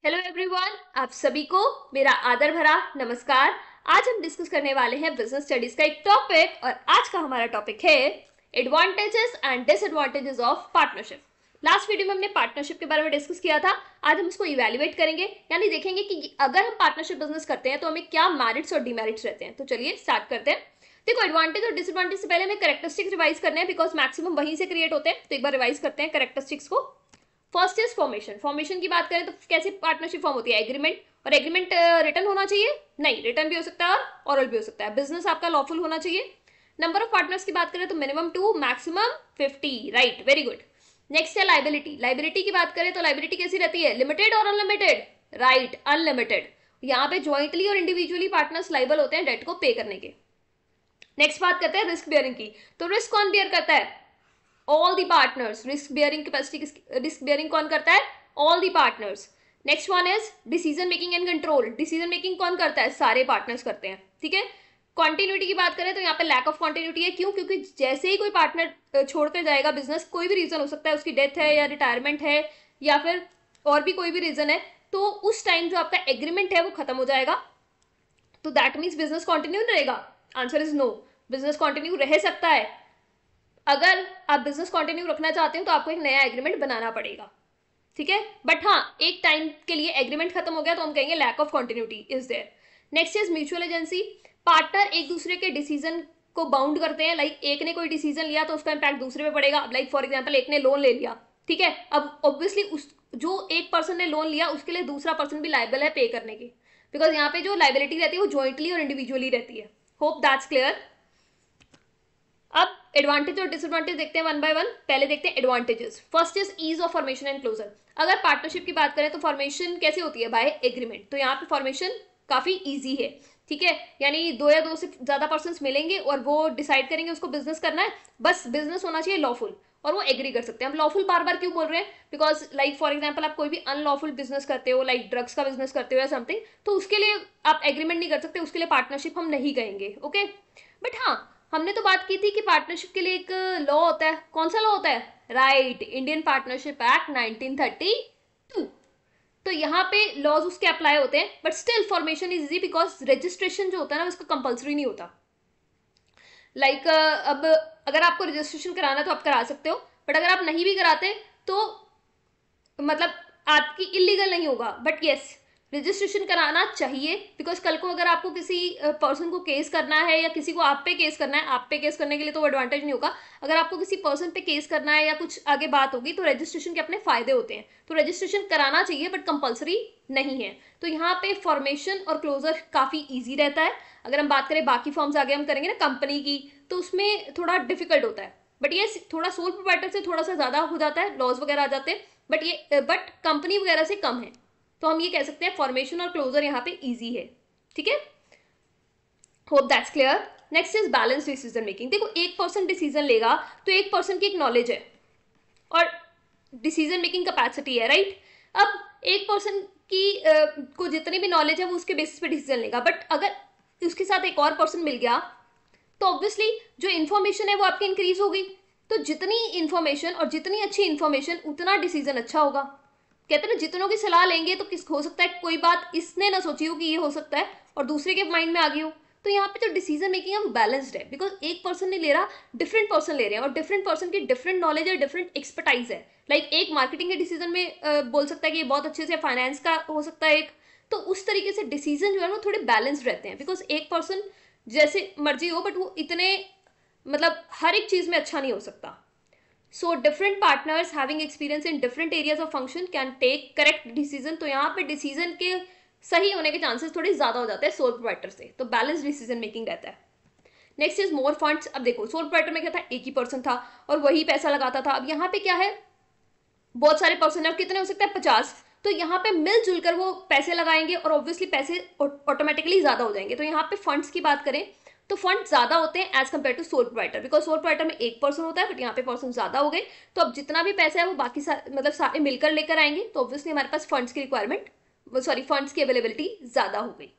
Hello everyone, आप सभी को मेरा आदर भरा नमस्कार। आज हम डिस्कस करने वाले हैं बिजनेस स्टडीज का एक टॉपिक और आज का हमारा टॉपिक है advantages and disadvantages of partnership. Last video में हमने पार्टनरशिप के बारे में डिस्कस किया था। आज हम इसको इवेल्युएट करेंगे, यानी देखेंगे कि अगर हम पार्टनरशिप बिजनेस करते हैं तो हमें क्या मेरिट्स और डिमेरिट्स रहते हैं। तो चलिए स्टार्ट करते हैं। देखो, एडवांटेज और डिसएडवांटेज से पहले हमें कैरेक्टरिस्टिक्स रिवाइज करने हैं बिकॉज मैक्सिमम वहीं से क्रिएट होते हैं। तो एक बार रिवाइज करते हैं कैरेक्टरिस्टिक्स को। First is formation. फॉर्मेशन की बात करें तो कैसे पार्टनरशिप फॉर्म होती है? एग्रीमेंट। और एग्रीमेंट रिटर्न होना चाहिए? नहीं, रिटर्न भी हो सकता है और ऑरल भी हो सकता है। बिजनेस आपका लॉफुल होना चाहिए। नंबर ऑफ पार्टनर्स की बात करें तो minimum 2 maximum 50। Right, very good. Next है लाइबिलिटी। लाइबिलिटी की बात करें तो लाइबिलिटी कैसी रहती है? लिमिटेड और अनलिमिटेड? Right, unlimited. यहाँ पे ज्वाइंटली और इंडिविजुअली पार्टनर्स लाइबल होते हैं डेट को पे करने के। नेक्स्ट बात करते हैं रिस्क बियरिंग की। तो रिस्क कौन बियर करता है? All the partners. Risk bearing capacity, risk bearing कौन करता है? All the partners. Next one is decision making and control. Decision making कौन करता है? सारे पार्टनर्स करते हैं। ठीक है। कॉन्टिन्यूटी की बात करें तो यहाँ पे लैक ऑफ कॉन्टिन्यूटी है। क्यों? क्योंकि जैसे ही कोई पार्टनर छोड़कर जाएगा बिजनेस, कोई भी रीजन हो सकता है, उसकी डेथ है या रिटायरमेंट है या फिर और भी कोई भी रीजन है, तो उस टाइम जो आपका एग्रीमेंट है वो खत्म हो जाएगा। तो दैट मीन्स बिजनेस कंटिन्यू रहेगा? Answer is no. Business continue रह सकता है। अगर आप बिजनेस कंटिन्यू रखना चाहते हो तो आपको एक नया एग्रीमेंट बनाना पड़ेगा। ठीक है। बट हाँ, एक टाइम के लिए एग्रीमेंट खत्म हो गया तो हम कहेंगे lack of continuity is there. Next is mutual agency. Partner एक दूसरे के डिसीजन को बाउंड करते हैं। लाइक एक ने कोई डिसीजन लिया तो उसका इंपैक्ट दूसरे पे पड़ेगा। लाइक फॉर एग्जाम्पल, एक ने लोन ले लिया, ठीक है। अब ऑब्वियसली उस जो एक पर्सन ने लोन लिया उसके लिए दूसरा पर्सन भी लाइबल है पे करने की, बिकॉज यहाँ पे जो लाइबिलिटी रहती है वो ज्वाइंटली और इंडिविजुअली रहती है। Hope that's clear. अब एडवांटेज और डिसएडवांटेज देखते हैं वन बाय वन। पहले देखते हैं advantages. First is ease of formation and closure. अगर पार्टनरशिप की बात करें तो फॉर्मेशन कैसे होती है? By agreement. तो यहाँ पे फॉर्मेशन काफी इजी है। ठीक है, यानी दो या दो से ज्यादा पर्सन मिलेंगे और वो डिसाइड करेंगे उसको बिजनेस करना है। बस बिजनेस होना चाहिए लॉफुल और वो एग्री कर सकते हैं। हम लॉफुल बार बार क्यों बोल रहे हैं? बिकॉज लाइक फॉर एग्जाम्पल, आप कोई भी अनलॉफुल बिजनेस करते हो, लाइक ड्रग्स का बिजनेस करते हो या समथिंग, तो उसके लिए आप एग्रीमेंट नहीं कर सकते, उसके लिए पार्टनरशिप हम नहीं कहेंगे। ओके। बट हाँ, हमने तो बात की थी कि पार्टनरशिप के लिए एक लॉ होता है। कौन सा लॉ होता है? Right, Indian partnership act 1932। तो यहाँ पे लॉज उसके अप्लाई होते हैं, but still formation is easy because registration जो होता है ना उसका कंपल्सरी नहीं होता। लाइक अब अगर आपको रजिस्ट्रेशन कराना है तो आप करा सकते हो, बट अगर आप नहीं भी कराते तो मतलब आपकी इलीगल नहीं होगा। बट यस, रजिस्ट्रेशन कराना चाहिए बिकॉज कल को अगर आपको किसी पर्सन को केस करना है या किसी को आप पे केस करना है, आप पे केस करने के लिए तो एडवांटेज नहीं होगा। अगर आपको किसी पर्सन पे केस करना है या कुछ आगे बात होगी तो रजिस्ट्रेशन के अपने फायदे होते हैं। तो रजिस्ट्रेशन कराना चाहिए बट कंपलसरी नहीं है। तो यहाँ पे फॉर्मेशन और क्लोजर काफी ईजी रहता है। अगर हम बात करें बाकी फॉर्म्स आगे हम करेंगे ना कंपनी की, तो उसमें थोड़ा डिफिकल्ट होता है। बट ये थोड़ा सोल प्रोप्राइटर से थोड़ा सा ज्यादा हो जाता है, लॉज वगैरह आ जाते हैं, बट कंपनी वगैरह से कम है। तो हम ये कह सकते हैं फॉर्मेशन और क्लोजर यहाँ पे इजी है। ठीक है, hope that's clear. Next is balance decision making. देखो, एक पर्सन डिसीजन लेगा तो एक पर्सन की एक नॉलेज है और डिसीजन मेकिंग कैपेसिटी है। राइट। अब एक पर्सन की को जितनी भी नॉलेज है वो उसके बेसिस पे डिसीजन लेगा, बट अगर उसके साथ एक और पर्सन मिल गया तो ऑब्वियसली जो इन्फॉर्मेशन है वो आपकी इंक्रीज होगी। तो जितनी इन्फॉर्मेशन और जितनी अच्छी इन्फॉर्मेशन उतना डिसीजन अच्छा होगा। कहते हैं ना, जितनों की सलाह लेंगे तो किस हो सकता है कोई बात इसने ना सोची हो कि ये हो सकता है और दूसरे के माइंड में आ गई हो। तो यहाँ पे जो डिसीजन मेकिंग है वो बैलेंस्ड है बिकॉज एक पर्सन नहीं ले रहा, डिफरेंट पर्सन ले रहे हैं और डिफरेंट पर्सन की डिफरेंट नॉलेज है, डिफरेंट एक्सपर्टाइज है। लाइक एक मार्केटिंग के डिसीजन में बोल सकता है कि ये बहुत अच्छे से, फाइनेंस का हो सकता है एक। तो उस तरीके से डिसीजन जो है वो थोड़े बैलेंस्ड रहते हैं बिकॉज एक पर्सन जैसे मर्जी हो बट वो इतने मतलब हर एक चीज में अच्छा नहीं हो सकता। So different partners having experience in different areas of function can take correct decision. तो यहाँ पे डिसीजन के सही होने के चांसेस थोड़े ज्यादा हो जाते हैं सोल प्रोप्राइटर से। तो बैलेंस डिसीजन मेकिंग रहता है। Next is more funds. अब देखो, सोल प्रोप्राइटर में क्या था? एक ही पर्सन था और वही पैसा लगाता था। अब यहाँ पे क्या है? बहुत सारे पर्सन है और कितने हो सकते हैं? 50। तो यहाँ पे मिलजुल कर वो पैसे लगाएंगे और ऑब्वियसली पैसे ऑटोमेटिकली ज्यादा हो जाएंगे। तो यहाँ पे फंड्स की बात करें तो फंड ज्यादा होते हैं as compare to sole proprietor because sole proprietor में एक पर्सन होता है बट यहाँ पे पर्सन ज्यादा हो गए। तो अब जितना भी पैसा है वो बाकी मतलब सारे मिलकर लेकर आएंगे। तो ऑब्वियसली हमारे पास फंड्स की रिक्वायरमेंट, सॉरी, फंड्स की अवेलेबिलिटी ज्यादा हो गई।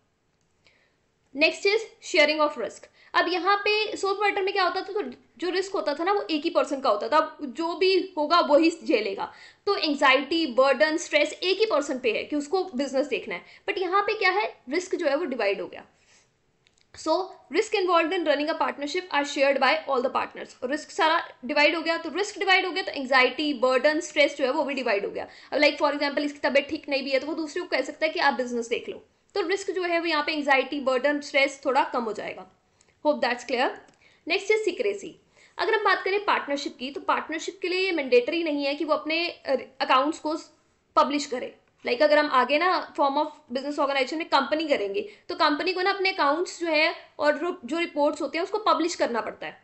Next is sharing of risk. अब यहाँ पे सोल प्रोप्राइटर में क्या होता था, तो जो रिस्क होता था ना वो एक ही पर्सन का होता था, जो भी होगा वही झेलेगा। तो एंग्जाइटी, बर्डन, स्ट्रेस एक ही पर्सन पे है कि उसको बिजनेस देखना है। बट यहाँ पे क्या है, रिस्क जो है वो डिवाइड हो गया। So risk involve in running a partnership are shared by all the partners. Risk सारा डिवाइड हो गया, तो रिस्क डिवाइड हो गया तो एंग्जाइटी, बर्डन, स्ट्रेस जो है वो भी डिवाइड हो गया। अब लाइक फॉर एग्जाम्पल इसकी तबियत ठीक नहीं भी है तो वो दूसरे को कह सकता है कि आप बिजनेस देख लो। तो रिस्क जो है वो यहाँ पे एंग्जाइटी, बर्डन, स्ट्रेस थोड़ा कम हो जाएगा। Hope that's clear. Next is secrecy. अगर हम बात करें पार्टनरशिप की, तो पार्टनरशिप के लिए ये मैंडेटरी नहीं है कि वो अपने अकाउंट्स को पब्लिश करे। लाइक अगर हम आगे ना फॉर्म ऑफ बिजनेस ऑर्गेनाइजेशन में कंपनी करेंगे तो कंपनी को ना अपने अकाउंट्स जो है और जो रिपोर्ट्स होते हैं उसको पब्लिश करना पड़ता है,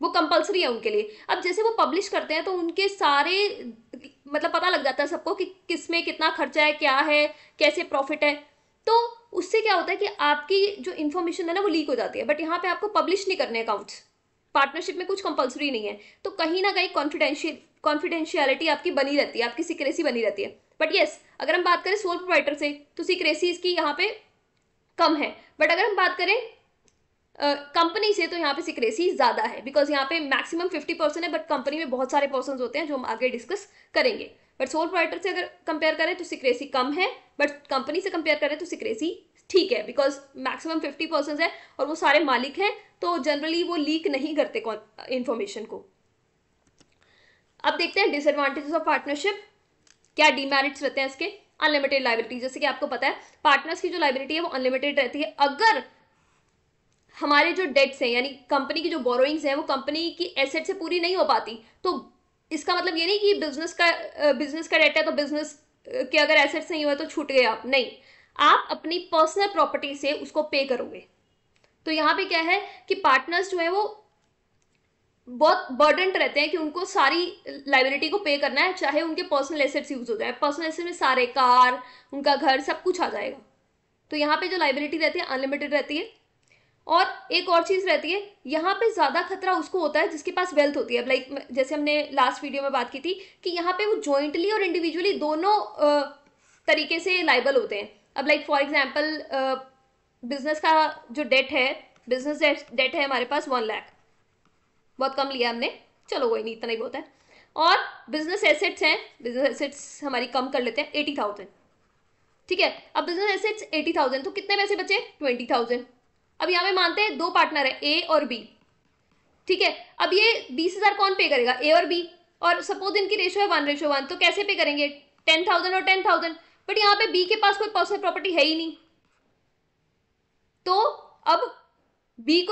वो कंपलसरी है उनके लिए। अब जैसे वो पब्लिश करते हैं तो उनके सारे मतलब पता लग जाता है सबको कि किस में कितना खर्चा है, क्या है, कैसे प्रॉफिट है। तो उससे क्या होता है कि आपकी जो इन्फॉर्मेशन है ना वो लीक हो जाती है। बट यहाँ पे आपको पब्लिश नहीं करने अकाउंट्स, पार्टनरशिप में कुछ कंपलसरी नहीं है, तो कहीं ना कहीं कॉन्फिडेंशियलिटी आपकी बनी रहती है, आपकी सीक्रेसी बनी रहती है। बट येस, अगर हम बात करें सोल प्रोप्राइटर से तो सीक्रेसी इसकी यहाँ पे कम है। बट अगर हम बात करें कंपनी से तो यहाँ पे सीक्रेसी ज्यादा है, बिकॉज यहाँ पे मैक्सिमम 50% है, बट कंपनी में बहुत सारे पर्सन होते हैं जो हम आगे डिस्कस करेंगे। बट सोल प्रोप्राइटर से अगर कंपेयर करें तो सीक्रेसी कम है, बट कंपनी से कंपेयर करें तो सीक्रेसी ठीक है, बिकॉज मैक्सिमम 50% है और वो सारे मालिक हैं, तो जनरली वो लीक नहीं करते इंफॉर्मेशन को। अब देखते हैं डिसएडवांटेजेस ऑफ पार्टनरशिप। क्या डीमेरिट्स रहते हैं इसके? Unlimited liability. जैसे कि आपको पता है पार्टनर्स की जो लाइबिलिटी है वो अनलिमिटेड रहती है। अगर हमारे जो डेट्स हैं यानी कंपनी की जो बोरोइंग्स हैं वो कंपनी की एसेट से पूरी नहीं हो पाती, तो इसका मतलब ये नहीं कि बिजनेस का डेट है तो बिजनेस के अगर एसेट्स नहीं हुए तो छूट गए आप, नहीं, आप अपनी पर्सनल प्रॉपर्टी से उसको पे करोगे। तो यहाँ पे क्या है कि पार्टनर्स जो है वो बहुत बर्डनड रहते हैं कि उनको सारी लाइबिलिटी को पे करना है, चाहे उनके पर्सनल एसेट्स यूज हो जाए। पर्सनल एसेट में सारे कार, उनका घर, सब कुछ आ जाएगा। तो यहाँ पे जो लाइबिलिटी रहती है अनलिमिटेड रहती है। और एक और चीज रहती है, यहाँ पे ज्यादा खतरा उसको होता है जिसके पास वेल्थ होती है। अब लाइक जैसे हमने लास्ट वीडियो में बात की थी कि यहाँ पे वो ज्वाइंटली और इंडिविजुअली दोनों तरीके से लाइबल होते हैं। अब लाइक फॉर एग्जाम्पल बिजनेस का जो डेट है, बिजनेस डेट है हमारे पास 1 लाख, बहुत कम लिया हमने, चलो कोई नहीं, इतना ही बहुत है। और बिजनेस एसेट्स हैं, बिजनेस एसेट्स हमारी कम कर लेते हैं 80,000, ठीक है। अब बिजनेस एसेट्स 80,000 तो कितने पैसे बचे? 20,000। अब यहाँ पे मानते हैं 2 पार्टनर है ए और बी, ठीक है। अब ये 20,000 कौन पे करेगा? ए और बी। और सपोज इनकी रेशो है 1:1, तो कैसे पे करेंगे? 10,000 और 10,000। बट यहाँ पे बी के पास कोई पर्सनल प्रॉपर्टी है ही नहीं, तो अब बी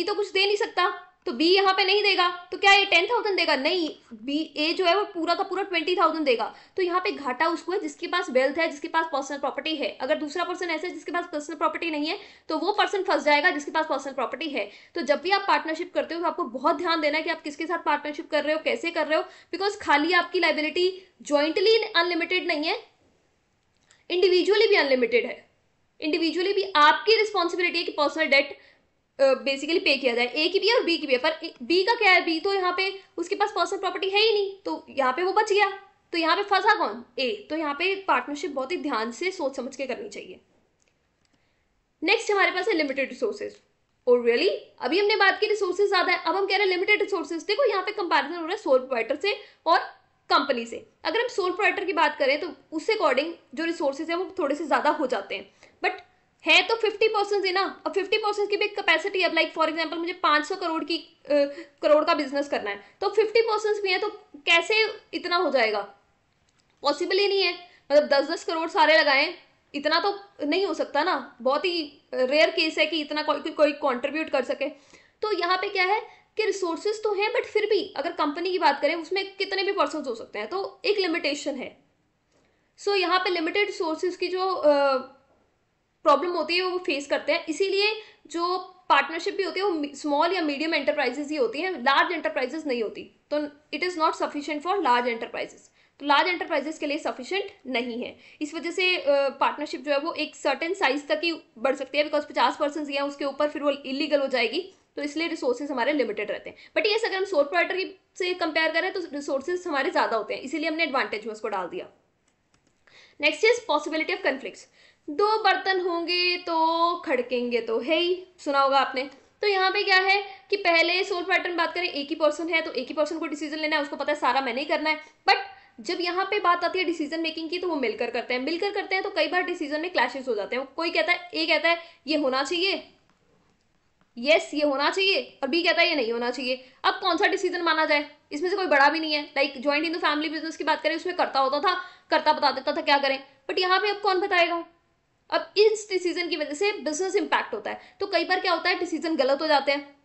तो कुछ दे नहीं सकता, तो बी यहाँ पे नहीं देगा, तो क्या ये 10,000 देगा? नहीं, बी ए जो है वो पूरा का पूरा 20,000 देगा। तो यहाँ पे घाटा उसको है जिसके पास वेल्थ है, जिसके पास पर्सनल प्रॉपर्टी है। अगर दूसरा पर्सन ऐसा है जिसके पास पर्सनल प्रॉपर्टी नहीं है तो वो पर्सन फंस जाएगा जिसके पास पर्सनल प्रॉपर्टी है। तो जब भी आप पार्टनरशिप करते हो तो आपको बहुत ध्यान देना है कि आप किसके साथ पार्टनरशिप कर रहे हो, कैसे कर रहे हो, बिकॉज खाली आपकी लाइबिलिटी ज्वाइंटली अनलिमिटेड नहीं है, इंडिविजुअली भी अनलिमिटेड है। इंडिविजुअली भी आपकी रिस्पॉन्सिबिलिटी है कि पर्सनल डेट बेसिकली पे किया जाए, ए की भी है और बी की भी है। पर बी का क्या है? बी तो यहाँ पे उसके पास पर्सनल प्रॉपर्टी है ही नहीं, तो यहाँ पे वो बच गया। तो यहाँ पे फंसा कौन? ए। तो यहाँ पे पार्टनरशिप बहुत ही ध्यान से सोच समझ के करनी चाहिए। नेक्स्ट हमारे पास है लिमिटेड रिसोर्सेज। और रियली अभी हमने बात की रिसोर्सेज ज्यादा है, अब हम कह रहे हैं लिमिटेड रिसोर्सेज। देखो यहाँ पे कंपैरिजन हो रहा है सोल प्रोप्राइटर से और कंपनी से। अगर हम सोल प्रोप्राइटर की बात करें तो उससे अकॉर्डिंग जो रिसोर्सेज है वो थोड़े से ज्यादा हो जाते हैं, बट है तो 50% ही ना। अब 50% की भी कैपेसिटी है। अब लाइक फॉर एग्जांपल मुझे 500 करोड़ का बिजनेस करना है, तो 50% भी है, तो कैसे इतना हो जाएगा? पॉसिबल ही नहीं है। मतलब 10-10 करोड़ सारे लगाएं, इतना तो नहीं हो सकता ना। बहुत ही रेयर केस है कि इतना कोई कंट्रीब्यूट कर सके। तो यहाँ पे क्या है कि रिसोर्सेज तो हैं, बट फिर भी अगर कंपनी की बात करें उसमें कितने भी पर्सन हो सकते हैं, तो एक लिमिटेशन है। सो यहाँ पे लिमिटेड रिसोर्सेज की जो प्रॉब्लम होती है वो फेस करते हैं। इसीलिए जो पार्टनरशिप भी होती है वो स्मॉल या मीडियम एंटरप्राइजेस ही होती हैं, लार्ज एंटरप्राइजेस नहीं होती। तो it is not sufficient for large enterprises. तो लार्ज एंटरप्राइजेस के लिए सफिशिएंट नहीं है। इस वजह से पार्टनरशिप जो है वो एक सर्टेन साइज तक ही बढ़ सकती है, बिकॉज 50% दिया उसके ऊपर फिर वो इलीगल हो जाएगी। तो इसलिए रिसोर्सेज हमारे लिमिटेड रहते हैं। बट ये अगर हम सोल प्रोप्राइटर से कंपेयर करें तो रिसोर्सेज हमारे ज़्यादा होते हैं, इसीलिए हमने एडवांटेज में उसको डाल दिया। Next is possibility of conflicts. दो बर्तन होंगे तो खड़केंगे तो है ही, सुना होगा आपने। तो यहाँ पे क्या है कि पहले सोल पैटर्न बात करें, एक ही पर्सन है तो एक ही पर्सन को डिसीजन लेना है, उसको पता है सारा मैंने ही करना है। बट जब यहाँ पे बात आती है डिसीजन मेकिंग की तो वो मिलकर करते हैं, मिलकर करते हैं तो कई बार डिसीजन में क्लैशेस हो जाते हैं। कोई कहता है, ए कहता है ये होना चाहिए, यस ये होना चाहिए, और बी कहता है ये नहीं होना चाहिए। अब कौन सा डिसीजन माना जाए, इसमें से कोई बड़ा भी नहीं है। Like joint in the family business की बात करें, उसमें करता होता था, करता बता देता था क्या करें, बट यहाँ पे अब कौन बताएगा। अब इस डिसीजन की वजह से बिजनेस इंपैक्ट होता है, तो कई बार क्या होता है डिसीजन गलत हो जाते हैं।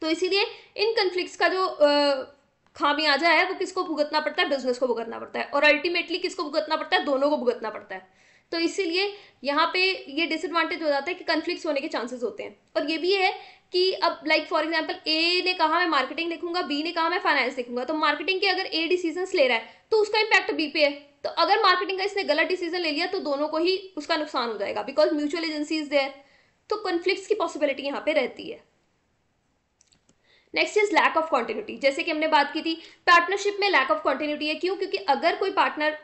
तो इसीलिए इन कन्फ्लिक्ट्स का जो खामियाजा है वो किसको भुगतना पड़ता है, बिजनेस को भुगतना पड़ता है, और अल्टीमेटली किसको भुगतना पड़ता है, दोनों को भुगतना पड़ता है। तो इसीलिए यहाँ पे ये डिसएडवांटेज हो जाता है कि कन्फ्लिक्ट्स होने के चांसेस होते हैं। और ये भी है कि अब लाइक फॉर एग्जांपल ए ने कहा मैं मार्केटिंग देखूंगा, बी ने कहा मैं फाइनेंस देखूंगा, तो मार्केटिंग के अगर ए डिसीजन ले रहा है तो उसका इंपैक्ट बी पे है। तो अगर मार्केटिंग का इसने गलत डिसीजन ले लिया तो दोनों को ही उसका नुकसान हो जाएगा, because mutual agency is there. तो कन्फ्लिक्ट्स की पॉसिबिलिटी यहाँ पे रहती है। Next is lack of continuity. जैसे कि हमने बात की थी, पार्टनरशिप में लैक ऑफ कॉन्टिन्यूटी है। क्यों? क्योंकि अगर कोई पार्टनर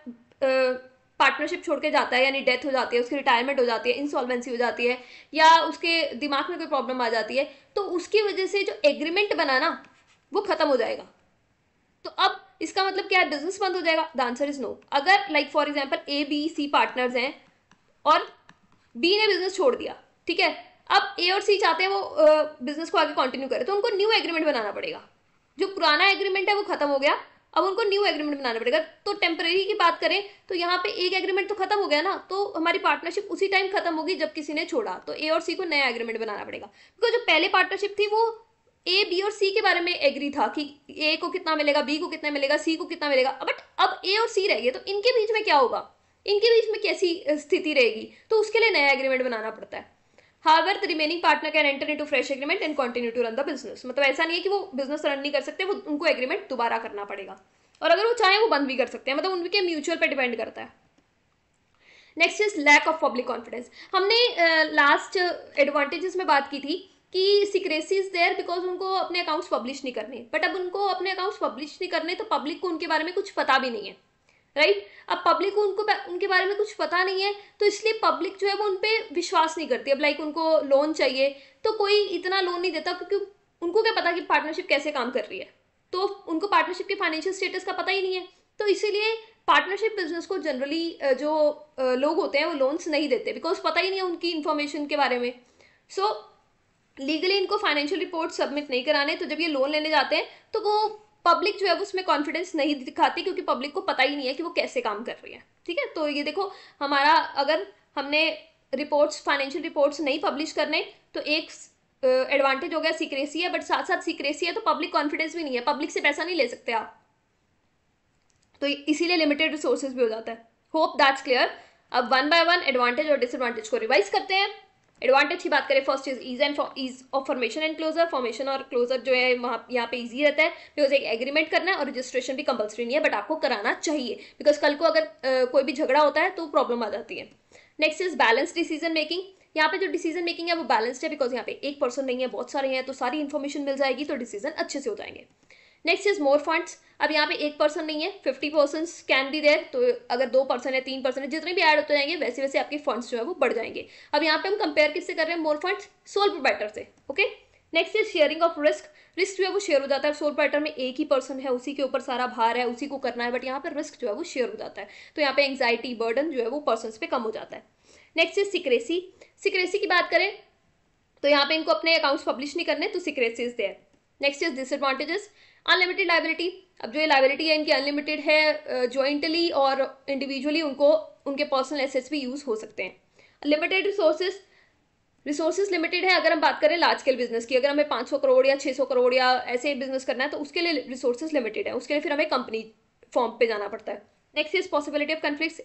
पार्टनरशिप छोड़ के जाता है, यानी डेथ हो जाती है, उसकी रिटायरमेंट हो जाती है, इंसॉल्वेंसी हो जाती है, या उसके दिमाग में कोई प्रॉब्लम आ जाती है, तो उसकी वजह से जो एग्रीमेंट बना ना वो खत्म हो जाएगा। तो अब इसका मतलब क्या है, बिजनेस बंद हो जाएगा? The answer is no. अगर like for example A B C partners हैं और बी ने बिजनेस छोड़ दिया, ठीक है, अब ए और सी चाहते हैं वो बिजनेस को आगे कंटिन्यू करे, तो उनको न्यू एग्रीमेंट बनाना पड़ेगा। जो पुराना एग्रीमेंट है वो खत्म हो गया, अब उनको न्यू एग्रीमेंट बनाना पड़ेगा। तो टेम्परेरी की बात करें तो यहाँ पे एक एग्रीमेंट तो खत्म हो गया ना, तो हमारी पार्टनरशिप उसी टाइम खत्म होगी जब किसी ने छोड़ा, तो ए और सी को नया एग्रीमेंट बनाना पड़ेगा। बिकॉज जो पहले पार्टनरशिप थी वो ए बी और सी के बारे में एग्री था कि ए को कितना मिलेगा, बी को कितना मिलेगा, सी को कितना मिलेगा, बट अब ए और सी रह गए, तो इनके बीच में क्या होगा, इनके बीच में कैसी स्थिति रहेगी, तो उसके लिए नया एग्रीमेंट बनाना पड़ता है। However, the remaining partner can enter into fresh agreement and continue to run the business। मतलब ऐसा नहीं है कि वो बिजनेस रन नहीं कर सकते, वो उनको एग्रीमेंट दोबारा करना पड़ेगा, और अगर वो चाहे वो बंद भी कर सकते हैं, मतलब उनके म्यूचुअल पे डिपेंड करता है। Next is lack of public confidence. हमने लास्ट एडवांटेजेस में बात की थी कि सिक्रेसी इज देयर बिकॉज उनको अपने अकाउंट्स पब्लिश नहीं करने, बट अब उनको अपने अकाउंट्स पब्लिश नहीं करने तो पब्लिक को उनके बारे में कुछ पता भी नहीं है, राइट। अब पब्लिक को उनके बारे में कुछ पता नहीं है, तो इसलिए पब्लिक जो है वो उनपे विश्वास नहीं करती। अब लाइक उनको लोन चाहिए तो कोई इतना लोन नहीं देता, क्योंकि उनको क्या पता कि पार्टनरशिप कैसे काम कर रही है, तो उनको पार्टनरशिप के फाइनेंशियल स्टेटस का पता ही नहीं है। तो इसीलिए पार्टनरशिप बिजनेस को जनरली जो लोग होते हैं वो लोन्स नहीं देते, बिकॉज पता ही नहीं है उनकी इन्फॉर्मेशन के बारे में। सो लीगली इनको फाइनेंशियल रिपोर्ट सबमिट नहीं कराने, तो जब ये लोन लेने जाते हैं तो वो पब्लिक जो है वो उसमें कॉन्फिडेंस नहीं दिखाती, क्योंकि पब्लिक को पता ही नहीं है कि वो कैसे काम कर रही है, ठीक है। तो ये देखो, हमारा अगर हमने रिपोर्ट्स फाइनेंशियल रिपोर्ट्स नहीं पब्लिश करने तो एक एडवांटेज हो गया सीक्रेसी है, बट साथ साथ सीक्रेसी है तो पब्लिक कॉन्फिडेंस भी नहीं है, पब्लिक से पैसा नहीं ले सकते आप, तो इसीलिए लिमिटेड रिसोर्सेज भी हो जाता है। Hope that's clear. अब वन बाय वन एडवांटेज और डिसएडवांटेज को रिवाइज करते हैं। एडवांटेज की बात करें, first is ease of formation and closure. Formation और क्लोजर जो है वहाँ यहाँ पे ईजी रहता है, बिकॉज एक एग्रीमेंट करना है, और रजिस्ट्रेशन भी कंपलसरी नहीं है, बट आपको कराना चाहिए, बिकॉज कल को अगर कोई भी झगड़ा होता है तो प्रॉब्लम आ जाती है। Next is balance decision making. यहाँ पे जो डिसीजन मेकिंग है वो बैलेंस्ड है, बिकॉज यहाँ पे एक पर्सन नहीं है, बहुत सारे हैं, तो सारी इन्फॉर्मेशन मिल जाएगी, तो डिसीजन अच्छे से हो जाएंगे। Next is more funds. अब यहाँ पे एक पर्सन नहीं है, 50 पर्सन्स कैन बी देयर, तो अगर 2 पर्सन है, 3 पर्सन है, जितने भी ऐड होते जाएंगे वैसे वैसे आपके फंड्स जो है वो बढ़ जाएंगे। अब यहाँ पे हम कंपेयर किससे कर रहे हैं, मोर फंड्स सोल प्रोप्राइटर से, okay. Next is sharing of risk. Risk जो है वो शेयर हो जाता है, सोल प्रोप्राइटर में एक ही पर्सन है, उसी के ऊपर सारा भार है, उसी को करना है, बट यहाँ पे रिस्क जो है वो शेयर हो जाता है, तो यहाँ पे एंग्जाइटी बर्डन जो है वो पर्सन पे कम हो जाता है। Next is secrecy. सिक्रेसी की बात करें तो यहाँ पे इनको अपने अकाउंट्स पब्लिश नहीं करने, तो secrecy is there. Next is disadvantages. Unlimited liability. अब जो ये लाइबिलिटी है इनकी अनलिमिटेड है, जॉइंटली और इंडिविजुअली उनको उनके पर्सनल एसेट्स भी यूज हो सकते हैं। Limited resources. रिसोर्सेज लिमिटेड है अगर हम बात करें लार्ज स्केल बिजनेस की, अगर हमें 500 करोड़ या 600 करोड़ या ऐसे बिजनेस करना है तो उसके लिए रिसोर्सेज लिमिटेड है, उसके लिए फिर हमें कंपनी फॉर्म पे जाना पड़ता है। Next is possibility of conflicts.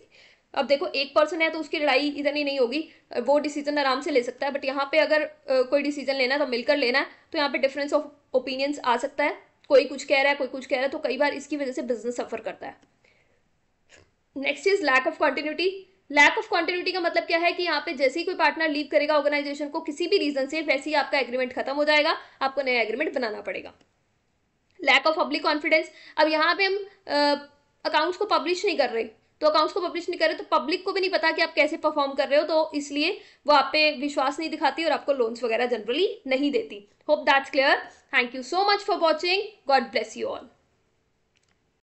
अब देखो एक पर्सन है तो उसकी लड़ाई इतनी नहीं होगी, वो डिसीजन आराम से ले सकता है, बट यहाँ पे अगर कोई डिसीजन लेना है तो मिलकर लेना है, तो यहाँ पे डिफरेंस ऑफ ओपिनियंस आ सकता है, कोई कुछ कह रहा है कोई कुछ कह रहा है, तो कई बार इसकी वजह से बिजनेस सफर करता है। Next is lack of continuity. Lack of continuity का मतलब क्या है कि यहाँ पे जैसे ही कोई पार्टनर लीव करेगा ऑर्गेनाइजेशन को किसी भी रीजन से, वैसे ही आपका एग्रीमेंट खत्म हो जाएगा, आपको नया एग्रीमेंट बनाना पड़ेगा। Lack of public confidence. अब यहाँ पे हम अकाउंट्स को पब्लिश नहीं कर रहे, तो अकाउंट्स को पब्लिश नहीं कर रहे तो पब्लिक को भी नहीं पता कि आप कैसे परफॉर्म कर रहे हो, तो इसलिए वो आप पे विश्वास नहीं दिखाती और आपको लोन्स वगैरह जनरली नहीं देती. Hope that's clear. Thank you so much for watching. God bless you all.